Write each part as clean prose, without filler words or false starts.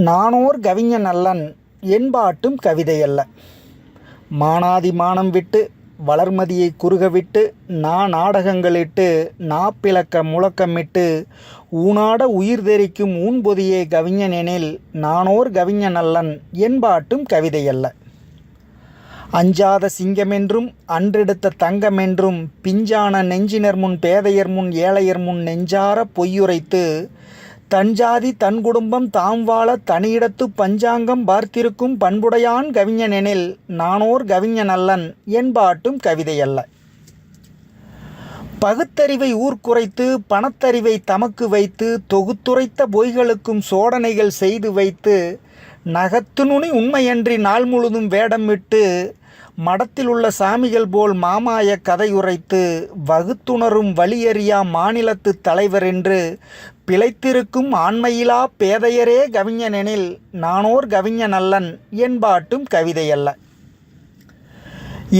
நானோர் கவிஞன் அல்லன் என்பாட்டும் கவிதையல்ல. மானாதி மானம் விட்டு வளர்மதியை குறுகவிட்டு நாடகங்களிட்டு நாப்பிளக்க முழக்கமிட்டு ஊனாட உயிர் தெரிக்கும் ஊன்பொதியே கவிஞனெனில் நானோர் கவிஞன் அல்லன் என்பாட்டும் கவிதையல்ல. அஞ்சாத சிங்கமென்றும் அன்றெடுத்த தங்கமென்றும் பிஞ்சான நெஞ்சினர் முன் பேதையர் முன் ஏழையர் முன் நெஞ்சார பொய்யுரைத்து தஞ்சாதி தன் குடும்பம் தாம் வாழ தனியிடத்து பஞ்சாங்கம் பார்த்திருக்கும் பண்புடையான் கவிஞனெனில் நானோர் கவிஞன் அல்லன் என்பாட்டும் கவிதையல்ல. பகுத்தறிவை ஊர்க்குறைத்து பணத்தறிவை தமக்கு வைத்து தொகுத்துரைத்த பொய்களுக்கும் சோடனைகள் செய்து வைத்து நகத்து நுனி உண்மையன்றி நாள் முழுதும் வேடமிட்டு மடத்தில் உள்ள சாமிகள் போல் மாமாய கதையுரைத்து வகுத்துணரும் வழியறியா மாநிலத்து தலைவர் என்று பிழைத்திருக்கும் ஆண்மையிலா பேதையரே கவிஞனெனில் நானோர் கவிஞன் அல்லன் என்பாட்டும் கவிதையல்ல.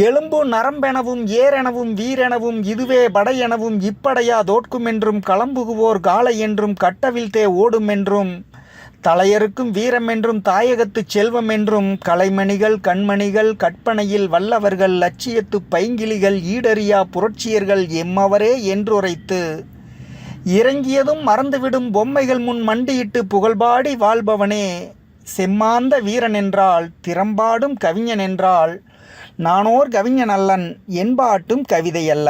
எலும்பு நரம்பெனவும் ஏரெனவும் வீரெனவும் இதுவே படையெனவும் இப்படையா தோற்குமென்றும் களம்புகுவோர் காலை என்றும் கட்டவிழ்த்தே ஓடுமென்றும் தலையறுக்கும் வீரமென்றும் தாயகத்து செல்வம் என்றும் கலைமணிகள் கண்மணிகள் கற்பனையில் வல்லவர்கள் லட்சியத்து பைங்கிலிகள் ஈடறியா புரட்சியர்கள் எம்மவரே என்றுரைத்து இறங்கியதும் மறந்துவிடும் பொம்மைகள் முன் மண்டியிட்டு புகழ்பாடி வாழ்பவனே செம்மாந்த வீரன் என்றால் திறம்பாடும் கவிஞன் என்றால் நானோர் கவிஞன் அல்லன் என்பாட்டும் கவிதையல்ல.